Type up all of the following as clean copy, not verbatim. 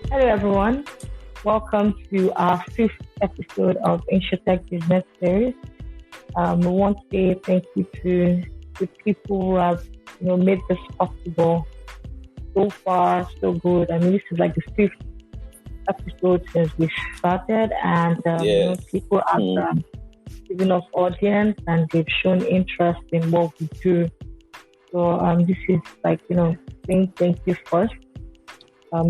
Hello, everyone. Welcome to our fifth episode of InsurTech Business Series. We want to say thank you to the people who have, made this possible. So far, so good. I mean, this is like the fifth episode since we started, and people have given us audience and they've shown interest in what we do. So this is like, saying thank you first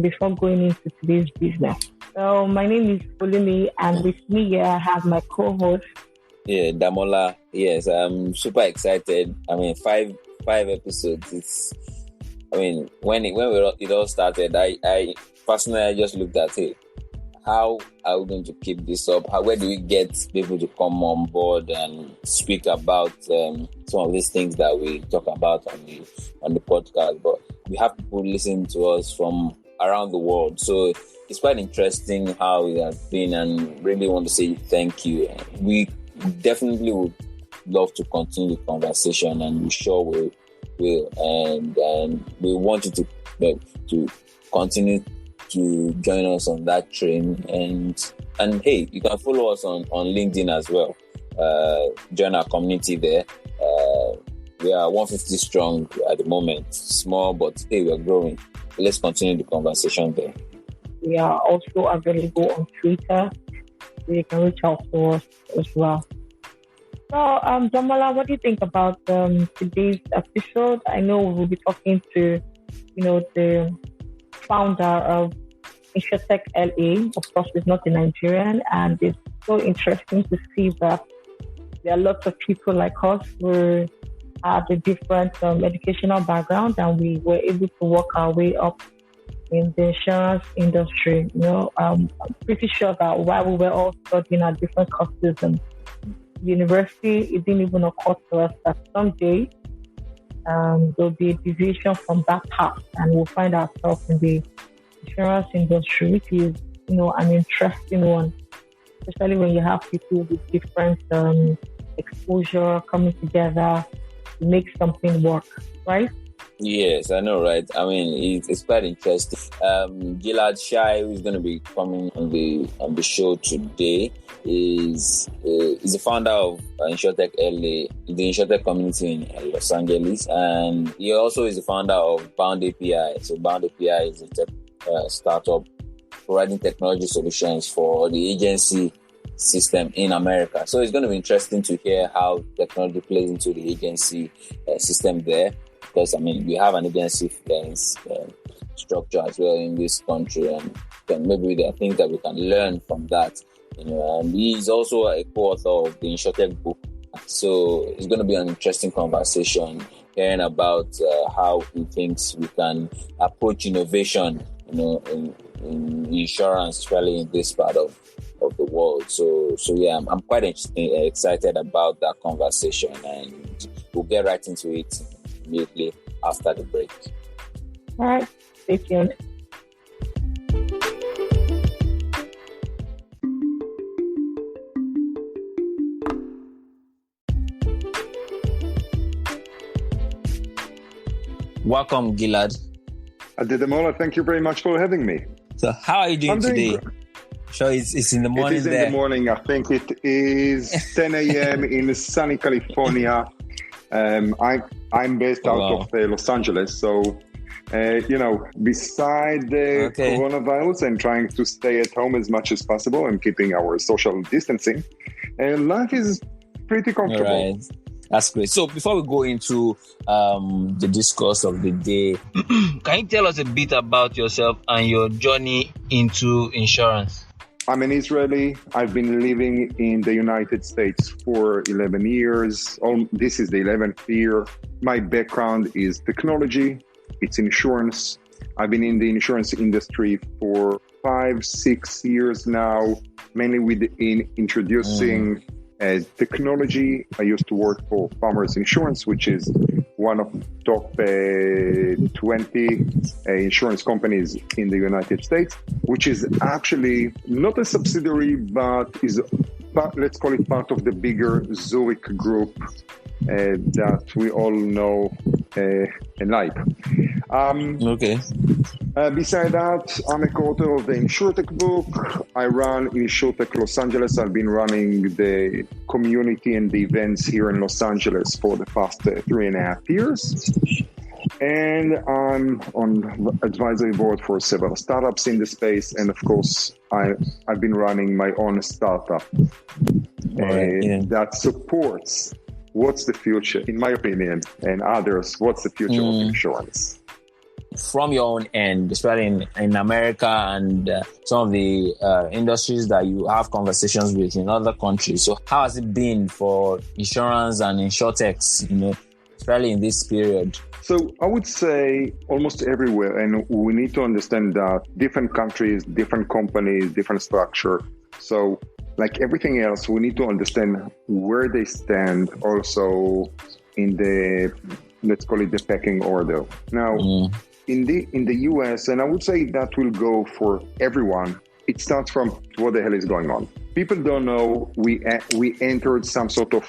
before going into today's business. So my name is Olumi, and with me here I have my co-host. Yeah, Damola. Yes, I'm super excited. I mean, five episodes. When it all started, I personally just looked at it. How are we going to keep this up? Where do we get people to come on board and speak about some of these things that we talk about on the podcast? But we have people listening to us from around the world, so it's quite interesting how it has been, and really want to say thank you. We definitely would love to continue the conversation, and we sure will. And we want you to continue to join us on that train. And hey, you can follow us on LinkedIn as well. Join our community there. We are 150 strong at the moment, small, but hey, we're growing. Let's continue the conversation there. We are also available on Twitter, so you can reach out to us as well. So, Jamala, what do you think about today's episode? I know we'll be talking to, the founder of InsurTech LA. Of course, he's not a Nigerian, and it's so interesting to see that there are lots of people like us who have a different educational background, and we were able to work our way up in the insurance industry. I'm pretty sure that while we were all studying at different courses in university, it didn't even occur to us that someday there'll be a deviation from that path, and we'll find ourselves in the insurance industry, which is, an interesting one, especially when you have people with different exposure coming together to make something work, right? Yes, I know, right? I mean, it's quite interesting. Gilad Shai, who's going to be coming on the show today, is the founder of InsurTech LA, the InsurTech community in Los Angeles, and he also is the founder of Bound API. So Bound API is a tech startup providing technology solutions for the agency system in America. So it's going to be interesting to hear how technology plays into the agency system there. Because, we have an agency structure as well in this country, and maybe there are things that we can learn from that. And he's also a co-author of the InsurTech book. So it's going to be an interesting conversation, hearing about how he thinks we can approach innovation, in insurance, especially in this part of the world. So yeah, I'm quite excited about that conversation, and we'll get right into it immediately after the break. All right, stay tuned. Welcome, Gilad. Adedemola, thank you very much for having me. So how are you doing today? Sure, it's in the morning. It is in the morning. I think it is 10 a.m. in sunny California. I'm based out of Los Angeles, so beside the coronavirus and trying to stay at home as much as possible and keeping our social distancing, life is pretty comfortable. All right. That's great. So before we go into the discourse of the day, can you tell us a bit about yourself and your journey into insurance? I'm an Israeli. I've been living in the United States for 11 years. This is the 11th year. My background is technology. It's insurance. I've been in the insurance industry for 5-6 years now, mainly within introducing technology. I used to work for Farmers Insurance, which is one of the top 20 insurance companies in the United States, which is actually not a subsidiary, but let's call it part of the bigger Zurich group that we all know and like. Okay. Beside that, I'm a co-author of the InsurTech book. I run InsurTech Los Angeles. I've been running the community and the events here in Los Angeles for the past 3.5 years. And I'm on advisory board for several startups in the space. And of course, I've been running my own startup that supports what's the future, in my opinion, and others, what's the future of insurance. From your own end, especially in America and some of the industries that you have conversations with in other countries. So how has it been for insurance and insurtechs, especially in this period? So I would say almost everywhere, and we need to understand that different countries, different companies, different structure. So like everything else, we need to understand where they stand also in the, let's call it the pecking order. Now, in the US, and I would say that will go for everyone, it starts from what the hell is going on. People don't know we entered some sort of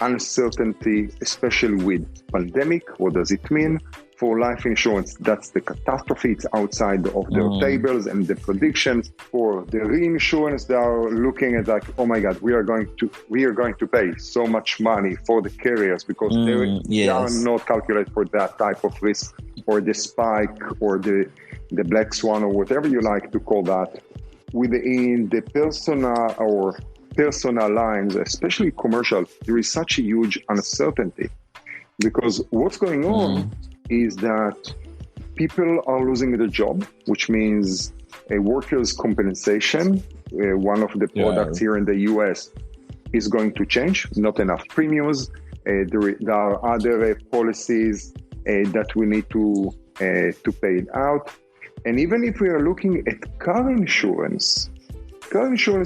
uncertainty, especially with pandemic. What does it mean? For life insurance, that's the catastrophe. It's outside of their tables and the predictions. For the reinsurance, they are looking at like, oh my God, we are going to pay so much money for the carriers because they are not calculated for that type of risk or the spike or the black swan or whatever you like to call that. Within the personal lines, especially commercial, there is such a huge uncertainty because what's going on is that people are losing their job, which means a workers' compensation, one of the products here in the US, is going to change. Not enough premiums. There are other policies that we need to pay it out. And even if we are looking at car insurance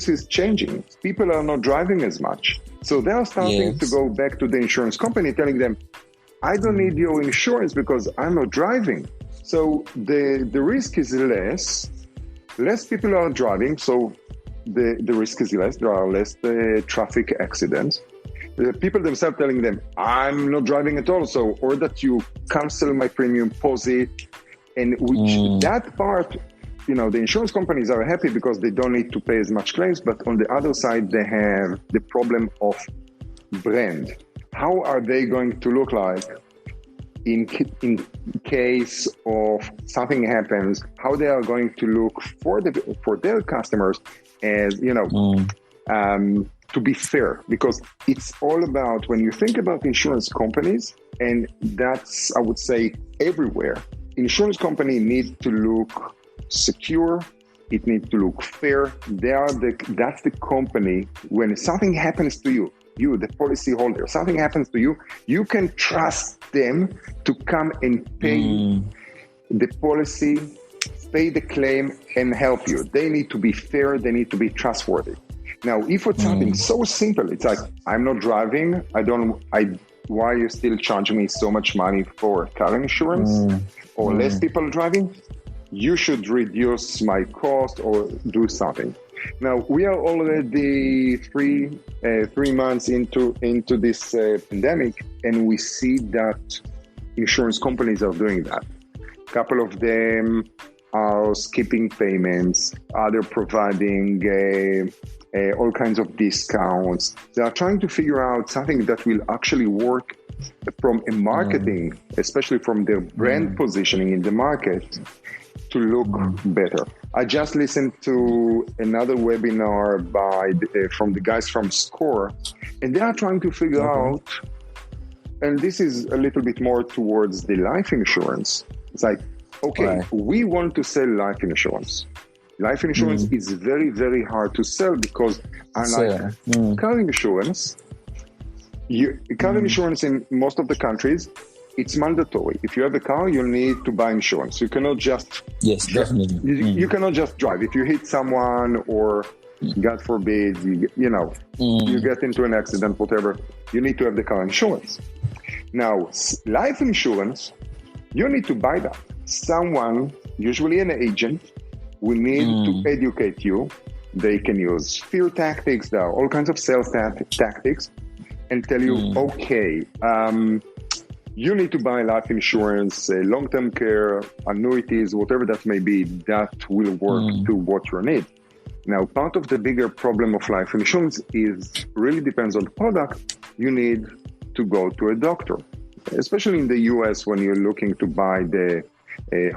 is changing. People are not driving as much. So they are starting to go back to the insurance company telling them, I don't need your insurance because I'm not driving. So the risk is less. Less people are driving, so the risk is less. There are less traffic accidents. The people themselves telling them, I'm not driving at all, so or that you cancel my premium, pause it. And which that part, the insurance companies are happy because they don't need to pay as much claims, but on the other side, they have the problem of brand. How are they going to look like in case of something happens? How they are going to look for their customers as to be fair? Because it's all about when you think about insurance companies, and that's I would say everywhere. Insurance company need to look secure. It needs to look fair. That's the company. When something happens to you, the policy holder, something happens to you, you can trust them to come and pay the policy, pay the claim, and help you. They need to be fair. They need to be trustworthy. Now, if it's something so simple, it's like, I'm not driving. Why are you still charging me so much money for car insurance? Or less people driving? You should reduce my cost or do something. Now, we are already three months into this pandemic, and we see that insurance companies are doing that. A couple of them are skipping payments, other providing all kinds of discounts. They are trying to figure out something that will actually work from a marketing, especially from their brand positioning in the market, to look better. I just listened to another webinar from the guys from SCORE, and they are trying to figure out, and this is a little bit more towards the life insurance. It's like, okay, we want to sell life insurance. Life insurance is very, very hard to sell because unlike car insurance, car insurance in most of the countries, it's mandatory. If you have a car, you need to buy insurance. You cannot just definitely. You cannot just drive. If you hit someone or God forbid, you get into an accident, whatever, you need to have the car insurance. Now, life insurance, you need to buy that. Someone, usually an agent, will need to educate you. They can use fear tactics. There are all kinds of sales tactics and tell you, okay, you need to buy life insurance, long-term care, annuities, whatever that may be, that will work to what you need. Now, part of the bigger problem of life insurance is really depends on the product. You need to go to a doctor, especially in the US when you're looking to buy the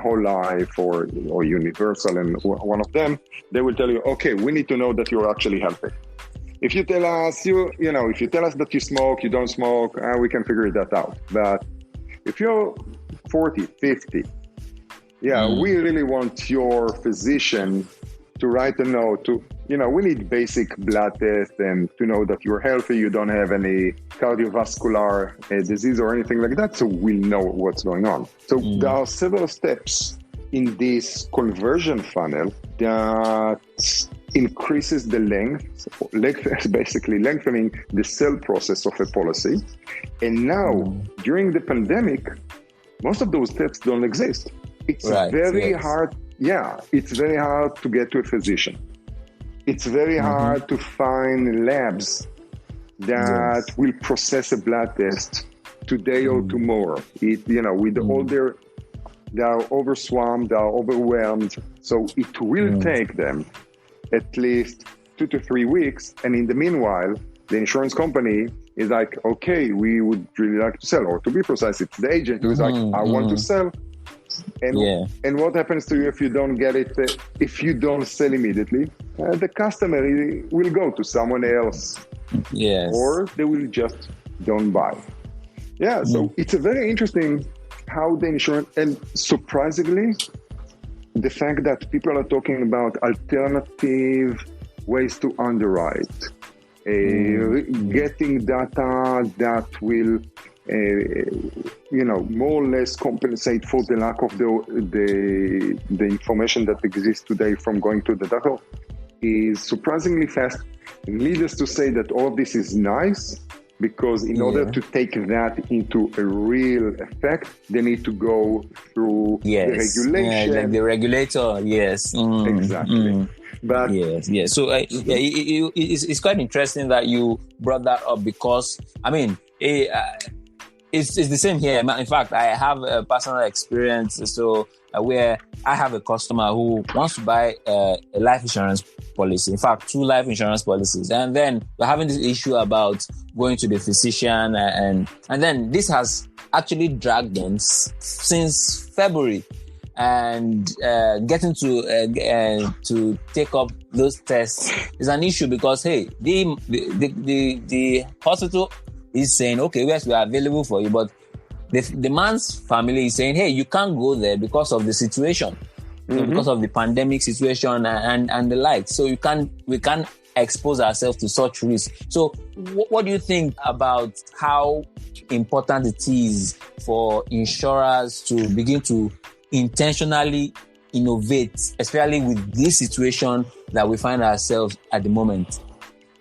whole life or universal, and one of them, they will tell you, okay, we need to know that you're actually healthy. If you tell us, if you tell us that you smoke, you don't smoke, we can figure that out. But if you're 40, 50, we really want your physician to write a note to, we need basic blood tests and to know that you're healthy, you don't have any cardiovascular disease or anything like that, so we'll know what's going on. So there are several steps in this conversion funnel that increases the length, basically lengthening the sale process of a policy. And now, during the pandemic, most of those steps don't exist. It's very hard. Yeah, it's very hard to get to a physician. It's very hard to find labs that will process a blood test today or tomorrow. With all they are overswammed, they are overwhelmed. So it will take them at least 2 to 3 weeks. And in the meanwhile, the insurance company is like, okay, we would really like to sell. Or to be precise, it's the agent who is like, I want to sell. And what happens to you if you don't get it, if you don't sell immediately? The customer will go to someone else. Yes. Or they will just don't buy. Yeah, so it's a very interesting how the insurance, and surprisingly, the fact that people are talking about alternative ways to underwrite, getting data that will, more or less compensate for the lack of the information that exists today from going to the doctor, is surprisingly fast. Needless to say that all of this is nice, because in order to take that into a real effect, they need to go through the regulation. Like the regulator, Exactly. But yes. So it's quite interesting that you brought that up, because, I mean, it's the same here. In fact, I have a personal experience. So where I have a customer who wants to buy a life insurance policy. In fact, 2 life insurance policies. And then we're having this issue about going to the physician. And then this has actually dragged them since February. And getting to take up those tests is an issue, because, hey, the hospital is saying, okay, yes, we are available for you, but the man's family is saying, hey, you can't go there because of the situation, because of the pandemic situation and the like. So we can't expose ourselves to such risk. So what do you think about how important it is for insurers to begin to intentionally innovate, especially with this situation that we find ourselves at the moment?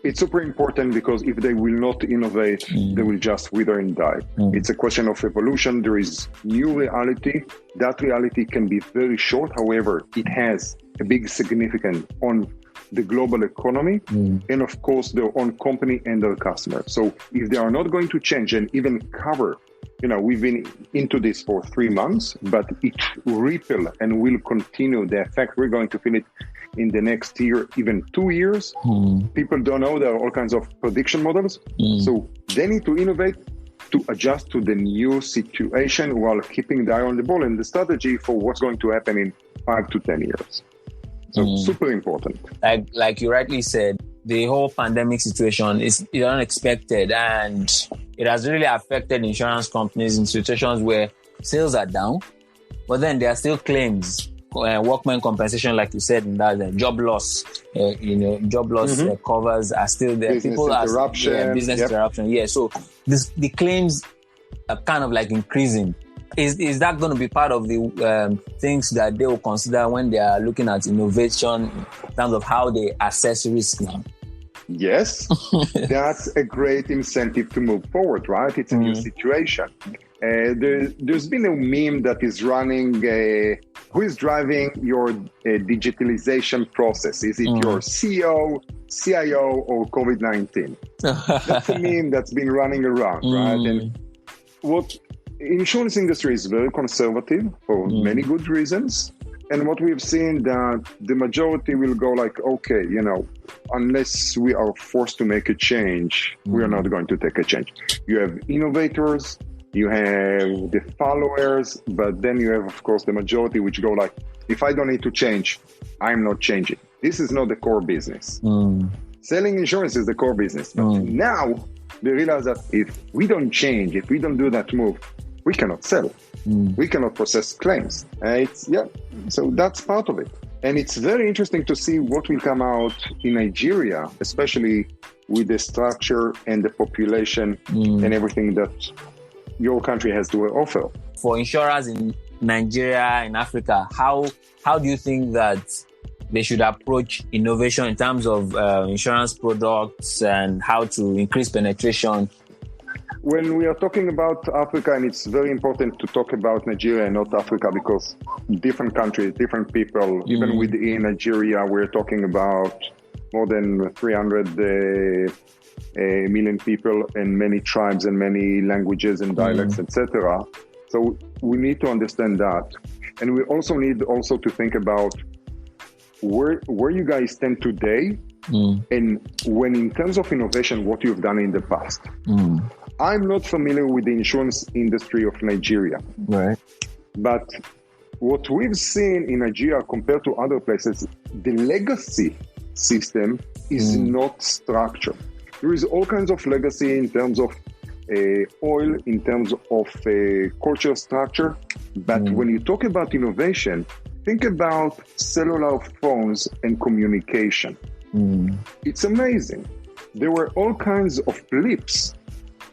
It's super important, because if they will not innovate, they will just wither and die. It's a question of evolution. There is new reality. That reality can be very short. However, it has a big significance on the global economy and, of course, their own company and their customers. So if they are not going to change and even cover, we've been into this for 3 months, but it ripple and will continue the effect. We're going to feel it in the next year, even 2 years. People don't know. There are all kinds of prediction models. So they need to innovate to adjust to the new situation while keeping the eye on the ball and the strategy for what's going to happen in 5 to 10 years. So super important. Like you rightly said, the whole pandemic situation is unexpected, and it has really affected insurance companies in situations where sales are down, but then there are still claims. Workman compensation, like you said, in that job loss, covers are still there. Business interruption. Business interruption. Yeah. So the claims are kind of like increasing. Is that going to be part of the things that they will consider when they are looking at innovation in terms of how they assess risk now? Yes, that's a great incentive to move forward, right? It's a new situation. There's been a meme that is running, who is driving your digitalization process? Is it your CEO, CIO, or COVID-19? That's a meme that's been running around, right? And insurance industry is very conservative for many good reasons. And what we've seen that the majority will go like, okay, unless we are forced to make a change, we are not going to take a change. You have innovators, you have the followers, but then you have, of course, the majority which go like, if I don't need to change, I'm not changing. This is not the core business. Selling insurance is the core business. But now they realize that if we don't change, if we don't do that move, we cannot sell. We cannot process claims. So that's part of it. And it's very interesting to see what will come out in Nigeria, especially with the structure and the population and everything that your country has to offer. For insurers in Nigeria, in Africa, how do you think that they should approach innovation in terms of insurance products and how to increase penetration? When we are talking about Africa, and it's very important to talk about Nigeria and not Africa because different countries, different people, even within Nigeria, we're talking about more than 300 million people and many tribes and many languages and dialects, etc. So we need to understand that. And we also need to think about where you guys stand today and when in terms of innovation, what you've done in the past. I'm not familiar with the insurance industry of Nigeria. Right. But what we've seen in Nigeria compared to other places, the legacy system is not structured. There is all kinds of legacy in terms of oil, in terms of culture structure. But when you talk about innovation, think about cellular phones and communication. It's amazing. There were all kinds of leaps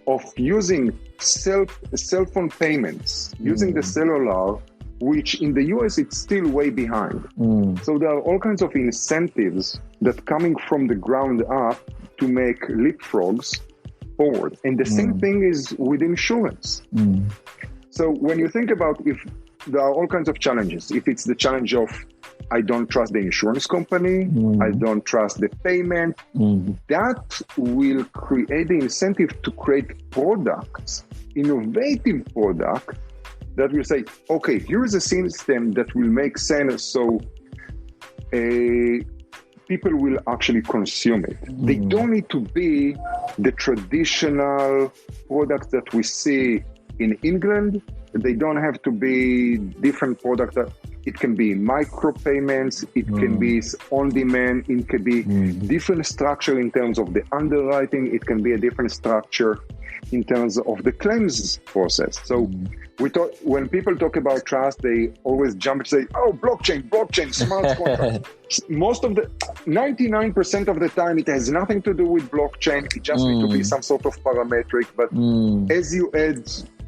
of using cell phone payments, using the cellular, which in the US it's still way behind. So there are all kinds of incentives that coming from the ground up to make leapfrogs forward. And the same thing is with insurance. So when you think about if there are all kinds of challenges, if it's the challenge of I don't trust the insurance company, I don't trust the payment, that will create the incentive to create products, innovative products that will say, okay, here is a system that will make sense so people will actually consume it. They don't need to be the traditional products that we see in England. They don't have to be different products. It can be micropayments, it can be on demand, it can be different structure in terms of the underwriting, it can be a different structure in terms of the claims process. So when people talk about trust, they always jump and say, oh, blockchain, smart contract. 99% of the time, it has nothing to do with blockchain. It just needs to be some sort of parametric. But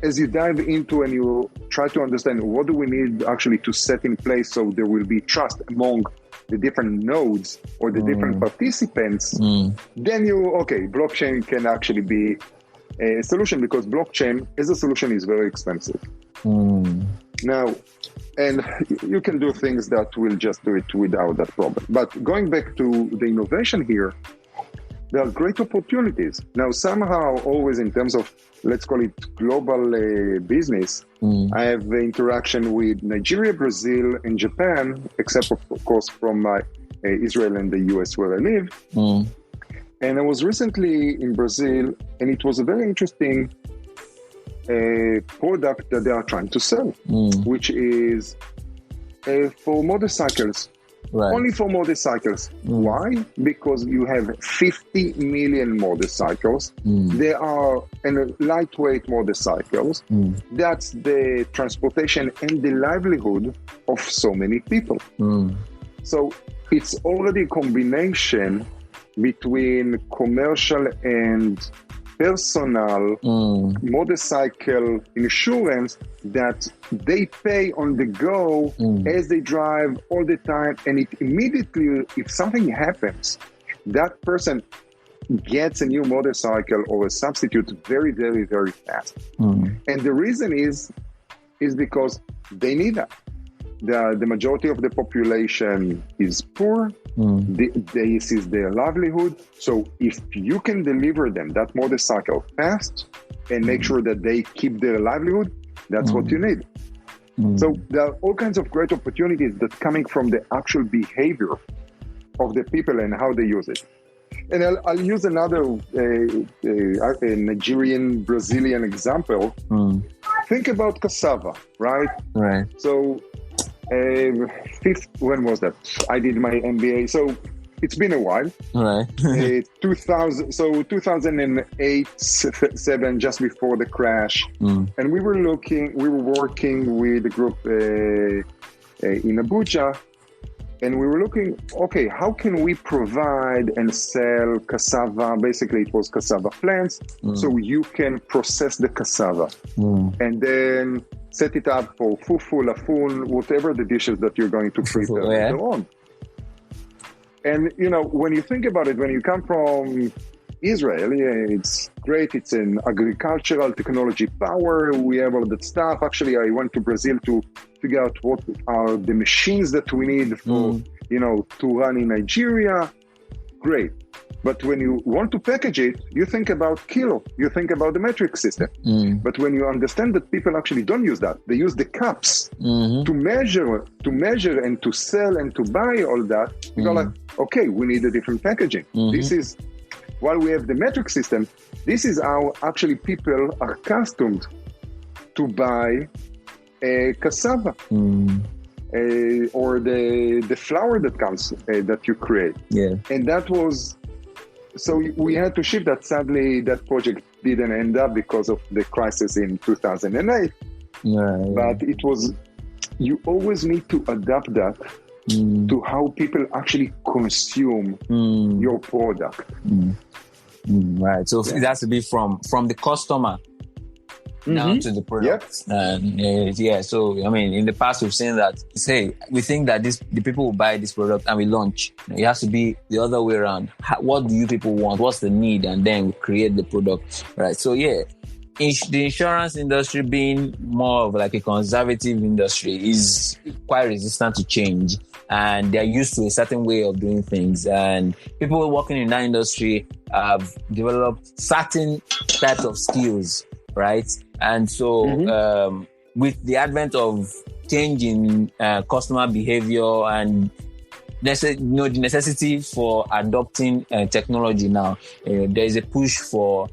as you dive into and you try to understand what do we need actually to set in place so there will be trust among the different nodes or the different participants, then blockchain can actually be a solution because blockchain as a solution is very expensive. Now, and you can do things that will just do it without that problem. But going back to the innovation here, there are great opportunities. Now, somehow, always in terms of, let's call it global business, I have interaction with Nigeria, Brazil, and Japan, except, of course, from Israel and the US where I live. And I was recently in Brazil, and it was a very interesting product that they are trying to sell, which is for motorcycles. Right. Only for motorcycles. Why? Because you have 50 million motorcycles. They are lightweight motorcycles. That's the transportation and the livelihood of so many people. So it's already a combination between commercial and personal motorcycle insurance that they pay on the go as they drive all the time. And it immediately, if something happens, that person gets a new motorcycle or a substitute very, very, very fast. And the reason is because they need that. The majority of the population is poor. This is their livelihood. So if you can deliver them that motorcycle fast and make sure that they keep their livelihood, That's what you need. So there are all kinds of great opportunities that coming from the actual behavior of the people and how they use it. And I'll use another Nigerian, Brazilian example. Think about cassava, right? Right. So, when was that? I did my MBA. So it's been a while. Right. 2008, 7, just before the crash. And we were working with a group in Abuja. And we were looking, okay, how can we provide and sell cassava? Basically, it was cassava plants. So you can process the cassava and then set it up for fufu, lafun, whatever the dishes that you're going to prepare later on. And, when you think about it, when you come from Israel, it's great. It's an agricultural technology power. We have all that stuff. Actually, I went to Brazil to figure out what are the machines that we need for, to run in Nigeria. Great. But when you want to package it, you think about kilo. You think about the metric system. But when you understand that people actually don't use that, they use the cups to measure and to sell and to buy all that. You go like, okay, we need a different packaging. This is, while we have the metric system, this is how actually people are accustomed to buy cassava or the flour that comes that you create. And that was, so we had to shift that. Sadly, that project didn't end up because of the crisis in 2008. But it was, you always need to adapt that to how people actually consume your product. Right. So it has to be from the customer down to the product. So I mean, in the past we've seen that, say we think that the people will buy this product and we launch. It has to be the other way around. What do you people want? What's the need? And then we create the product. Right. So the insurance industry, being more of like a conservative industry, is quite resistant to change, and they're used to a certain way of doing things. And people working in that industry have developed certain types of skills, right? And so with the advent of changing customer behavior and the necessity for adopting technology now, there is a push for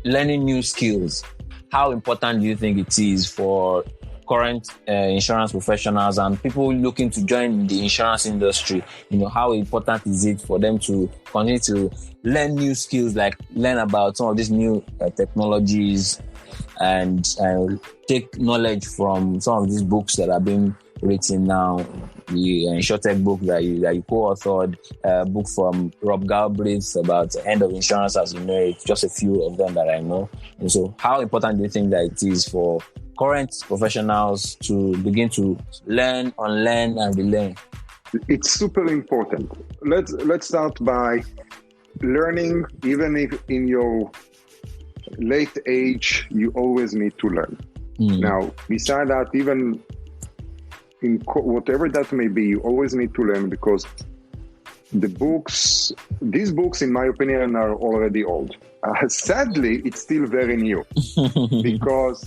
learning new skills. How important do you think it is for current insurance professionals and people looking to join the insurance industry? How important is it for them to continue to learn new skills, like learn about some of these new technologies and take knowledge from some of these books that are being written now? The InsurTech book that you co-authored, a book from Rob Galbraith about the end of insurance as you know it, just a few of them that I know. And so how important do you think that it is for current professionals to begin to learn, unlearn, and relearn? It's super important. Let's start by learning. Even if in your late age, you always need to learn. Now, beside that, even in whatever that may be, you always need to learn, because these books, in my opinion, are already old. Sadly, it's still very new because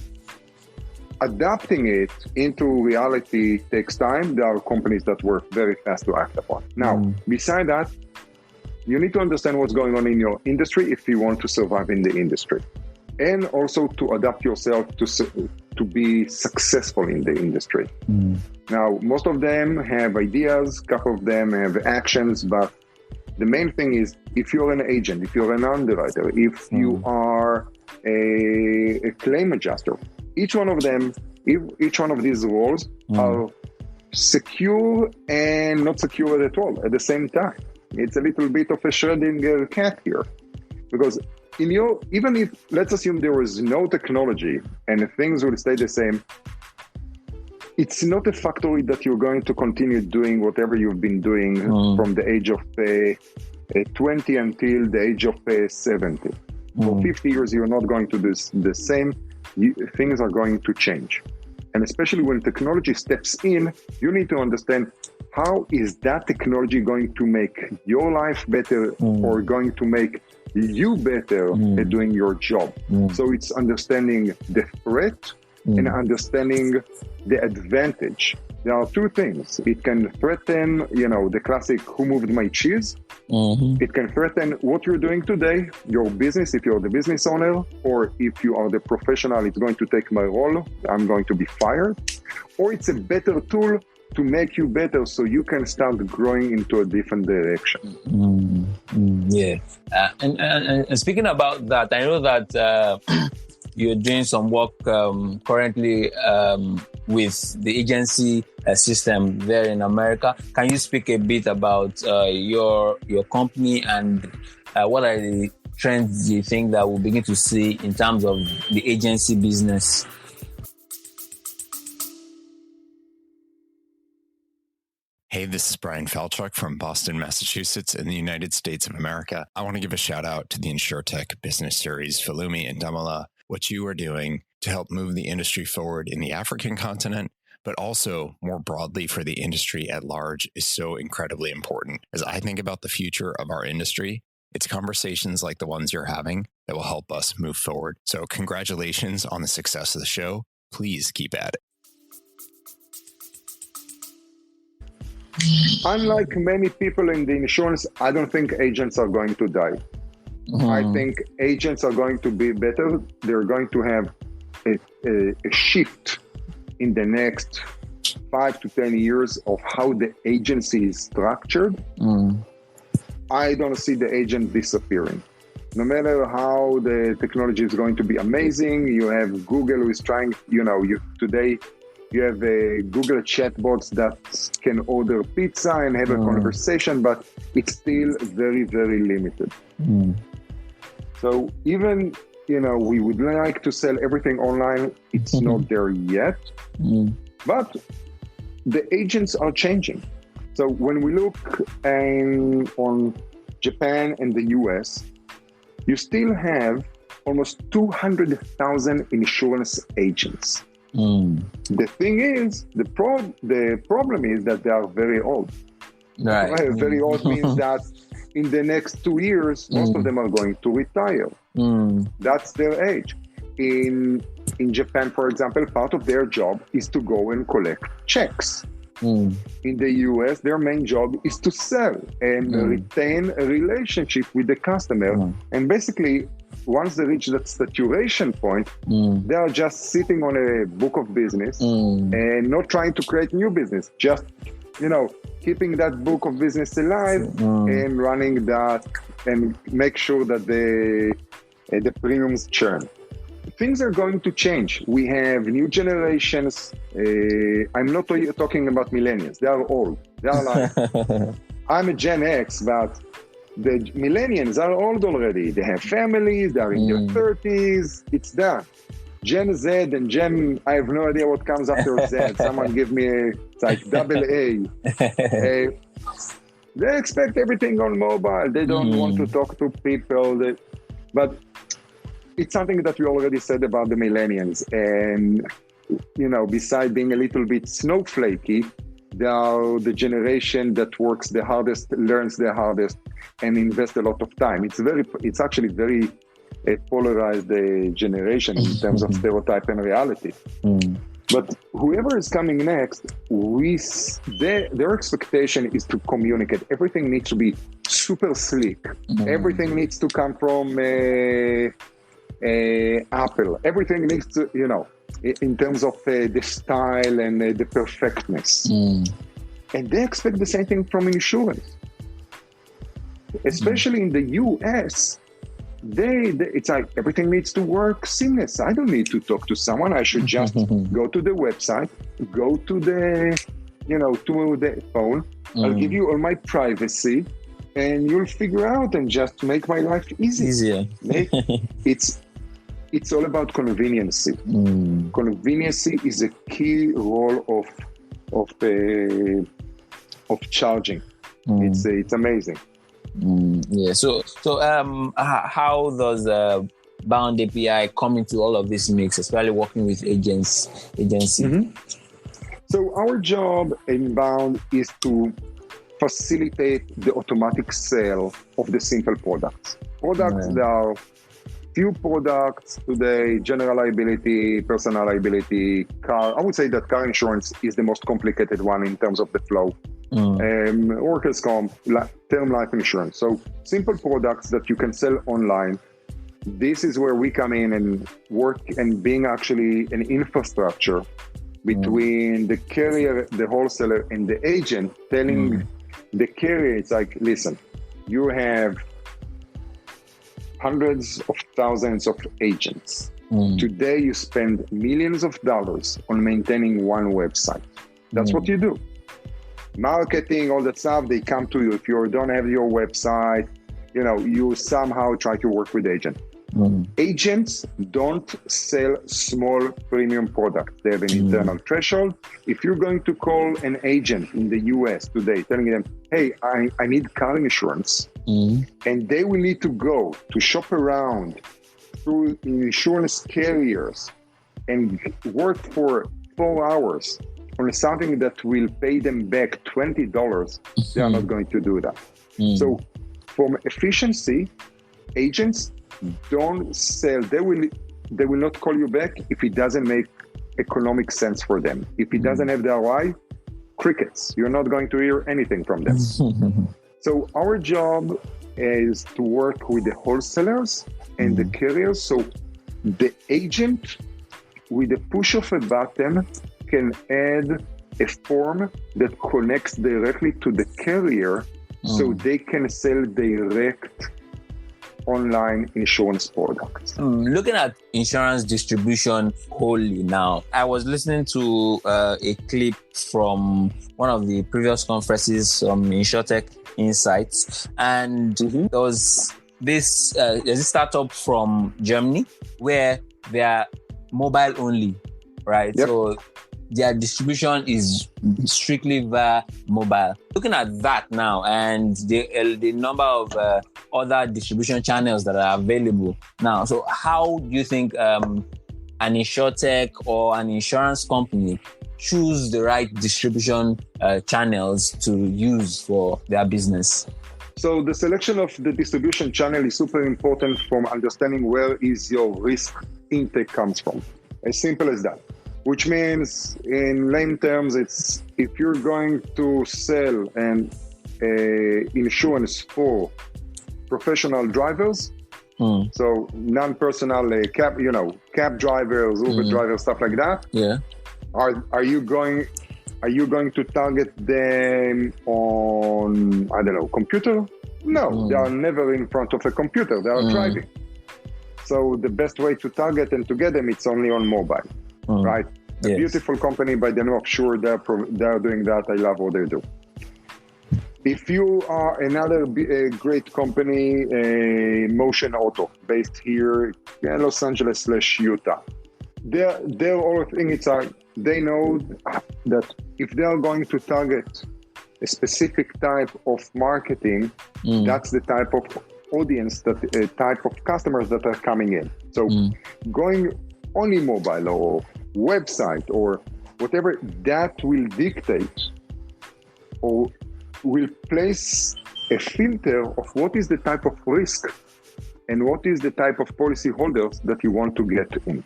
adapting it into reality takes time. There are companies that work very fast to act upon. Now, beside that, you need to understand what's going on in your industry if you want to survive in the industry, and also to adapt yourself to be successful in the industry. Now, most of them have ideas, a couple of them have actions, but the main thing is, if you're an agent, if you're an underwriter, if you are a claim adjuster, each one of these roles are secure and not secure at all at the same time. It's a little bit of a Schrödinger cat here, because even if, let's assume there was no technology and things will stay the same, it's not a factory that you're going to continue doing whatever you've been doing from the age of 20 until the age of 70. For 50 years, you're not going to do the same. Things are going to change. And especially when technology steps in, you need to understand, how is that technology going to make your life better or going to make you better at doing your job? So it's understanding the threat and understanding the advantage. There are two things. It can threaten, the classic "who moved my cheese?" It can threaten what you're doing today, your business, if you're the business owner, or if you are the professional, it's going to take my role, I'm going to be fired. Or it's a better tool to make you better so you can start growing into a different direction. Yeah. And speaking about that, I know that you're doing some work currently with the agency system there in America. Can you speak a bit about your company and what are the trends you think that we'll begin to see in terms of the agency business? Hey, this is Brian Falchuk from Boston, Massachusetts in the United States of America. I want to give a shout out to the InsurTech Business Series, Falumi and Damala. What you are doing to help move the industry forward in the African continent, but also more broadly for the industry at large, is so incredibly important. As I think about the future of our industry, it's conversations like the ones you're having that will help us move forward. So congratulations on the success of the show. Please keep at it. Unlike many people in the insurance, I don't think agents are going to die. I think agents are going to be better. They're going to have a shift in the next 5 to 10 years of how the agency is structured. I don't see the agent disappearing. No matter how the technology is going to be amazing, you have Google who is trying, today you have a Google chatbots that can order pizza and have a conversation, but it's still very, very limited. So even, we would like to sell everything online. It's not there yet, but the agents are changing. So when we look on Japan and the US, you still have almost 200,000 insurance agents. The thing is, the problem is that they are very old. Right. Very old means that in the next 2 years, most of them are going to retire. That's their age. In Japan, for example, part of their job is to go and collect checks. In the US, their main job is to sell and retain a relationship with the customer. And basically, once they reach that saturation point, they are just sitting on a book of business and not trying to create new business, just, keeping that book of business alive and running that and make sure that the premiums churn. Things are going to change. We have new generations. I'm not talking about millennials. They are old. They are like, I'm a Gen X, but the millennials are old already. They have families. They are in their 30s. It's done. Gen Z and Gen, I have no idea what comes after Z. Someone give me it's like double A. They expect everything on mobile. They don't want to talk to people. But it's something that we already said about the millennials. And, beside being a little bit snowflakey, they are the generation that works the hardest, learns the hardest, and invests a lot of time. It's actually very a polarized generation in terms of stereotype and reality. But whoever is coming next, their expectation is to communicate. Everything needs to be super sleek. Everything needs to come from Apple. Everything needs to, in terms of the style and the perfectness. And they expect the same thing from insurance. Especially in the US, it's like everything needs to work seamless. I don't need to talk to someone. I should just go to the website, go to the, to the phone. I'll give you all my privacy and you'll figure out and just make my life easier. It's all about convenience. Convenience is a key role of charging. It's amazing. Yeah. So how does Bound API come into all of this mix, especially working with agency? So our job in Bound is to facilitate the automatic sale of the simple products. Products that are few products today: general liability, personal liability, car. I would say that car insurance is the most complicated one in terms of the flow. Workers' comp, term life insurance. So simple products that you can sell online. This is where we come in and work and being actually an infrastructure between the carrier, the wholesaler, and the agent, telling the carrier, it's like, listen, you have hundreds of thousands of agents. Today, you spend millions of dollars on maintaining one website. That's what you do. Marketing, all that stuff, they come to you. If you don't have your website, you somehow try to work with agents. Agents don't sell small premium products. They have an internal threshold. If you're going to call an agent in the US today, telling them, hey, I need car insurance, and they will need to go to shop around through insurance carriers and work for 4 hours on something that will pay them back $20, they are not going to do that. So from efficiency, agents don't sell. They will not call you back if it doesn't make economic sense for them. If it doesn't have the ROI, crickets. You're not going to hear anything from them. So our job is to work with the wholesalers and the carriers. So the agent, with the push of a button, can add a form that connects directly to the carrier so they can sell direct online insurance products. Looking at insurance distribution wholly now, I was listening to a clip from one of the previous conferences on InsurTech Insights, and there was this startup from Germany where they are mobile only, right? Yep. So their distribution is strictly via mobile. Looking at that now and the number of other distribution channels that are available now. So how do you think an InsurTech or an insurance company choose the right distribution channels to use for their business? So the selection of the distribution channel is super important from understanding where is your risk intake comes from. As simple as that. Which means, in lame terms, it's if you're going to sell an insurance for professional drivers, so non-personal cab drivers, Uber drivers, stuff like that. Yeah. Are you going to target them on, I don't know, computer? No, they are never in front of a computer. They are driving. So the best way to target and to get them, it's only on mobile. Right? A beautiful company by the name of Sure, they're doing that. I love what they do. If you are another great company, Motion Auto, based here in Los Angeles / Utah, their whole thing, it's they know that if they are going to target a specific type of marketing, that's the type of audience, that type of customers that are coming in. So going only mobile or website or whatever, that will dictate or will place a filter of what is the type of risk and what is the type of policy holders that you want to get in.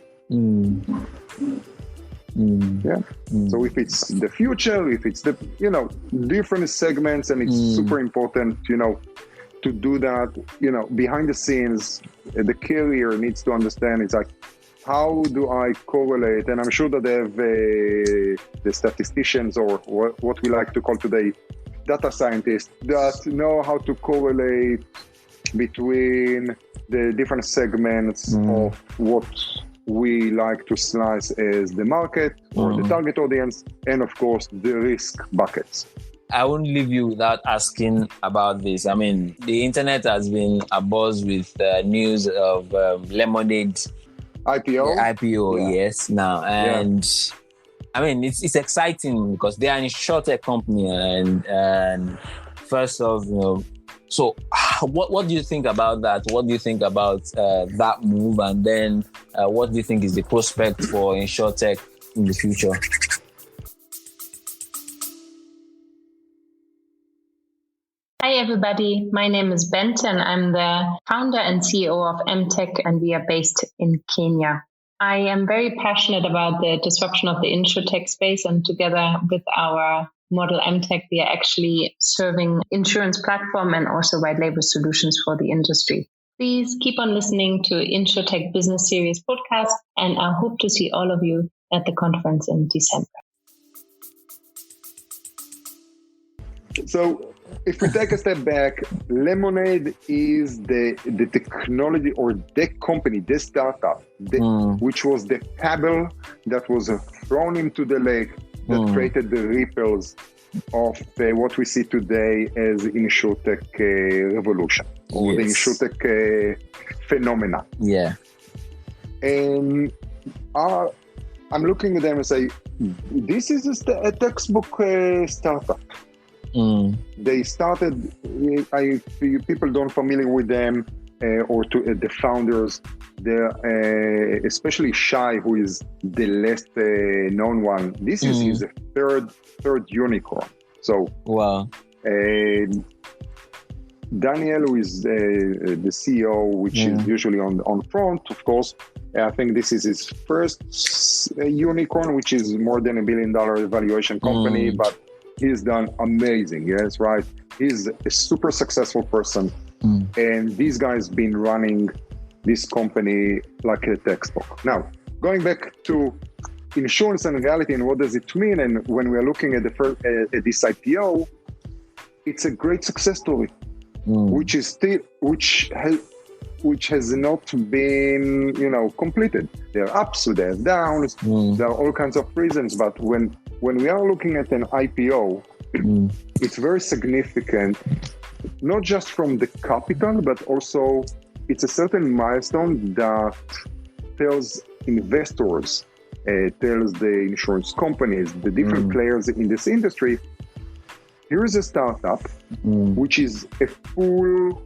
So if it's the future, if it's the different segments, and it's super important to do that behind the scenes. The carrier needs to understand, it's like, how do I correlate? And I'm sure that they have the statisticians, or what we like to call today data scientists, that know how to correlate between the different segments of what we like to slice as the market or the target audience, and of course the risk buckets. I won't leave you without asking about this. I mean, the internet has been abuzz with news of Lemonade IPO, yes, now. And I mean, it's exciting because they are an InsurTech company, and first off, so what do you think about that? What do you think about that move? And then what do you think is the prospect for InsurTech in the future? Hi everybody. My name is Bente and I'm the founder and CEO of MTech, and we are based in Kenya. I am very passionate about the disruption of the insurtech space, and together with our model MTech, we are actually serving insurance platform and also white label solutions for the industry. Please keep on listening to Insurtech Business Series podcast, and I hope to see all of you at the conference in December. So if we take a step back, Lemonade is the technology or the company, the startup, which was the pebble that was thrown into the lake that created the ripples of what we see today as InsurTech revolution or the InsurTech phenomena. Yeah. And I'm looking at them and say, this is a textbook startup. They started, people don't familiar with them or to the founders, especially Shai, who is the less known one. This is his third unicorn. So wow. Daniel, who is the CEO, which is usually on front, of course. I think this is his first unicorn, which is more than $1 billion valuation company, but he's done amazing. Yes, right. He's a super successful person. And this guy's been running this company like a textbook. Now, going back to insurance and reality and what does it mean? And when we're looking at this IPO, it's a great success story, which has not been, completed. There are ups, there are downs, there are all kinds of reasons. But when we are looking at an IPO, it's very significant, not just from the capital, but also it's a certain milestone that tells investors, tells the insurance companies, the different players in this industry, here is a startup, which is a full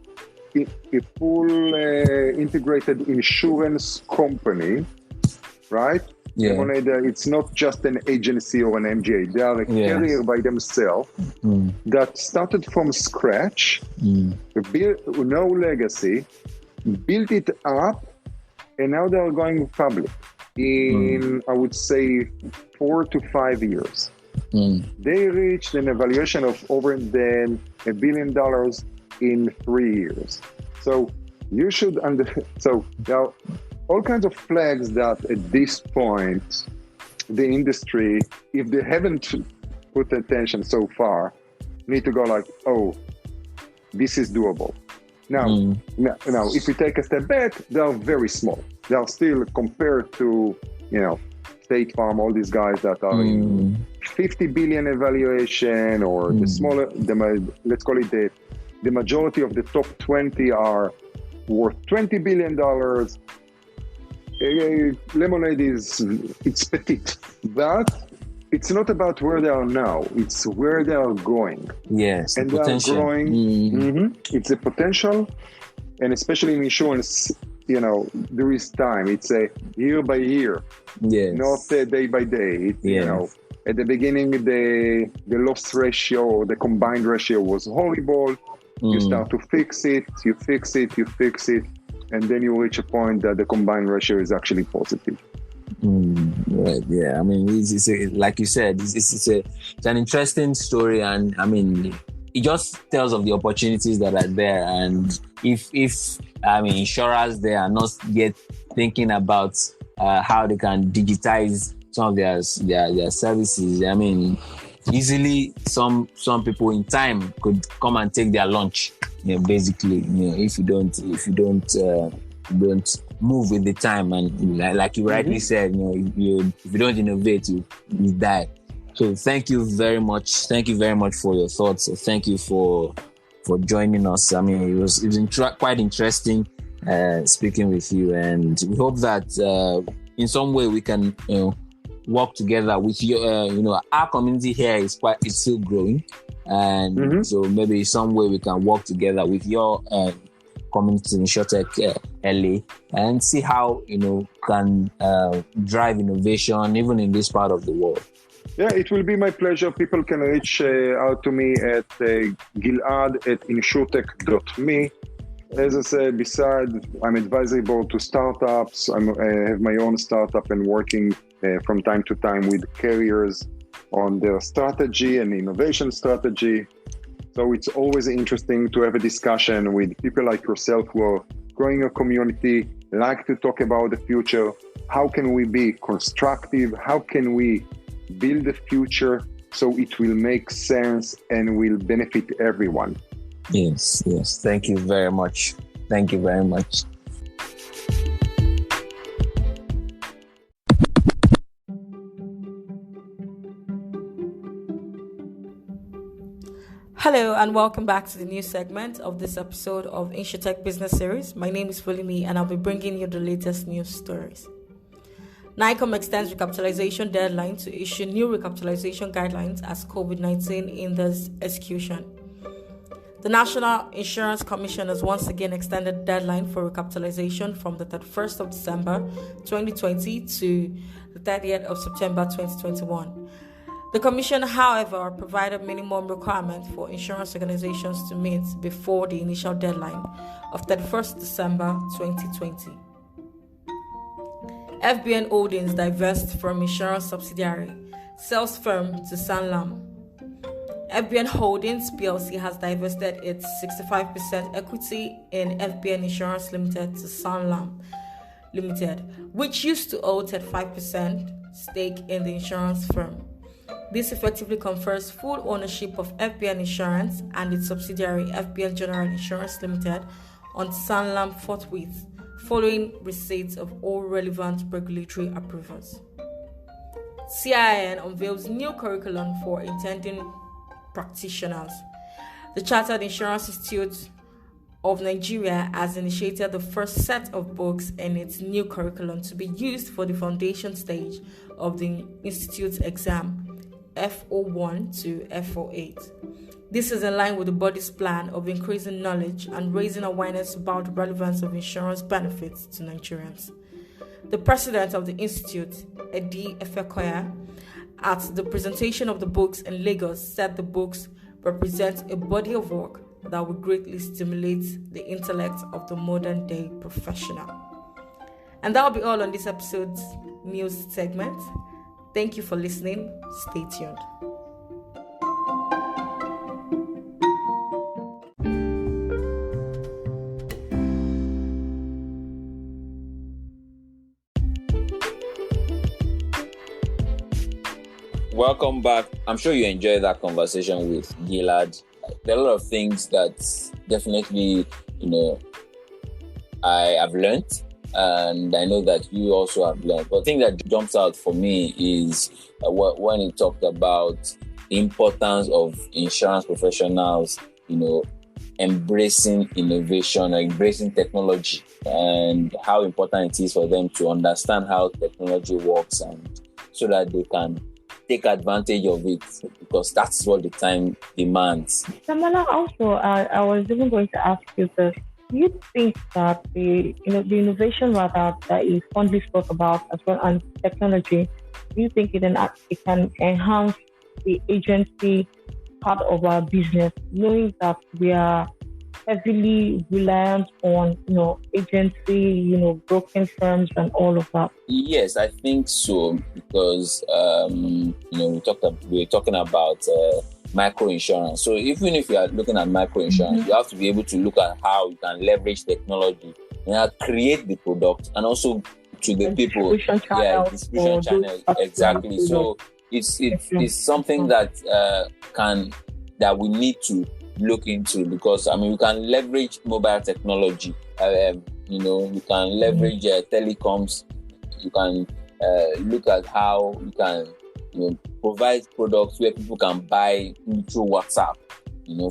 integrated insurance company, right? Yeah. Lemonade, it's not just an agency or an MGA. They are a carrier by themselves that started from scratch, built no legacy, built it up, and now they are going public in, I would say, 4 to 5 years. They reached an evaluation of over $1 billion in 3 years. So you should so there are all kinds of flags that at this point, the industry, if they haven't put attention so far, need to go like, oh, this is doable. Now, if we take a step back, they are very small. They are still compared to, State Farm, all these guys that are in 50 billion evaluation, or the smaller, let's call it the majority of the top 20 are worth $20 billion. Lemonade it's petite, but it's not about where they are now. It's where they are going. Yes, and potential. They are growing. It's a potential, and especially in insurance, there is time. It's a year by year, not day by day. At the beginning, the loss ratio or the combined ratio was horrible. You start to fix it, you fix it, and then you reach a point that the combined ratio is actually positive. Right, yeah. I mean, it's like you said, it's an interesting story, and I mean, it just tells of the opportunities that are there. And if insurers, they are not yet thinking about how they can digitize some of their services. I mean, easily some people in time could come and take their lunch. Basically, if you don't move with the time, and like you rightly said, if you don't innovate, you die. So thank you very much. Thank you very much for your thoughts. Thank you for joining us. I mean, it was quite interesting speaking with you, and we hope that in some way we can work together with your our community here is still growing, and so maybe some way we can work together with your community in InsurTech LA and see how can drive innovation even in this part of the world. Yeah, it will be my pleasure. People can reach out to me at gilad@insurtech.me. As I said, besides, I'm advisory board to startups. I have my own startup and working from time to time with carriers on their strategy and innovation strategy. So it's always interesting to have a discussion with people like yourself who are growing a community, like to talk about the future. How can we be constructive? How can we build the future so it will make sense and will benefit everyone? Yes. Thank you very much. Hello and welcome back to the new segment of this episode of InsurTech Business Series. My name is Folumi and I'll be bringing you the latest news stories. NICOM extends recapitalization deadline to issue new recapitalization guidelines as COVID-19 hinders execution. The National Insurance Commission has once again extended the deadline for recapitalization from the 31st of December 2020 to the 30th of September 2021. The Commission, however, provided minimum requirements for insurance organizations to meet before the initial deadline of 31st December 2020. FBN Holdings divests from insurance subsidiary, sales firm to Sanlam. FBN Holdings PLC has divested its 65% equity in FBN Insurance Limited to Sanlam Limited, which used to hold 35% stake in the insurance firm. This effectively confers full ownership of FBN Insurance and its subsidiary FBN General Insurance Limited on Sanlam forthwith, following receipt of all relevant regulatory approvals. CIN unveils new curriculum for intending practitioners. The Chartered Insurance Institute of Nigeria has initiated the first set of books in its new curriculum to be used for the foundation stage of the Institute's exam, F01 to F08. This is in line with the body's plan of increasing knowledge and raising awareness about the relevance of insurance benefits to Nigerians. The president of the Institute, Edi Efekoya, at the presentation of the books in Lagos, said the books represent a body of work that will greatly stimulate the intellect of the modern day professional. And that will be all on this episode's news segment. Thank you for listening. Stay tuned. Welcome back. I'm sure you enjoyed that conversation with Gilad. There are a lot of things that definitely, I have learned, and I know that you also have learned. But the thing that jumps out for me is when he talked about the importance of insurance professionals, embracing innovation, embracing technology, and how important it is for them to understand how technology works, and so that they can take advantage of it, because that's what the time demands. Damola, also, I was even going to ask you this. Do you think that the innovation rather that you fondly spoke about as well as technology, do you think it can enhance the agency part of our business, knowing that we are heavily reliant on, agency, broking firms and all of that? Yes, I think so, because, we're talking about micro insurance. So even if you are looking at micro insurance, you have to be able to look at how you can leverage technology and create the product, and also to the people. Distribution channel. Exactly. So it's something that we need to look into, because we can leverage mobile technology. You can leverage telecoms. You can look at how you can provide products where people can buy through WhatsApp,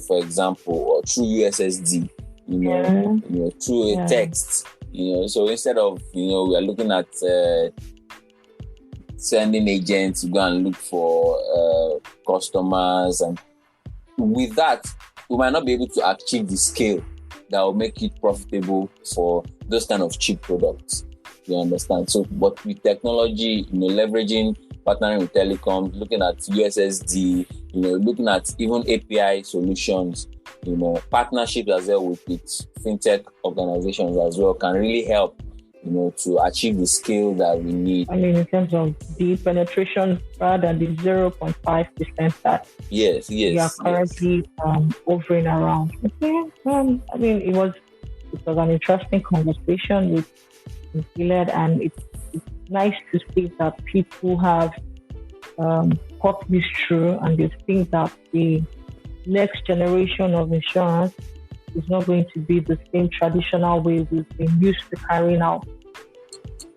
for example, or through USSD, through a text, So instead of we are looking at sending agents to go and look for customers, and with that, we might not be able to achieve the scale that will make it profitable for those kind of cheap products. You understand? So, but with technology, leveraging partnering with telecoms, looking at USSD, looking at even API solutions, partnerships as well with fintech organizations as well can really help, to achieve the scale that we need. I mean, in terms of the penetration rather than the 0.5% that we are currently hovering around. Okay. I mean, it was an interesting conversation with Gilead, and it's nice to see that people have thought this through, and they think that the next generation of insurance is not going to be the same traditional way we've been used to carrying out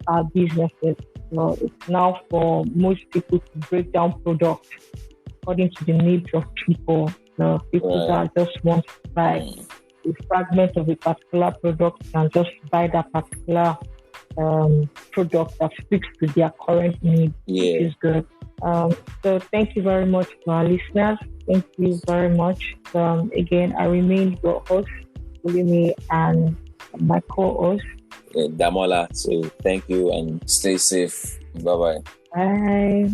our businesses. So it's now for most people to break down products according to the needs of people. People that just want to buy a fragment of a particular product and just buy that particular product that speaks to their current needs, which is good. So thank you very much to our listeners. Thank you very much. Again, I remain your host, Olumi, and my co-host, Damola. So thank you and stay safe. Bye-bye. Bye.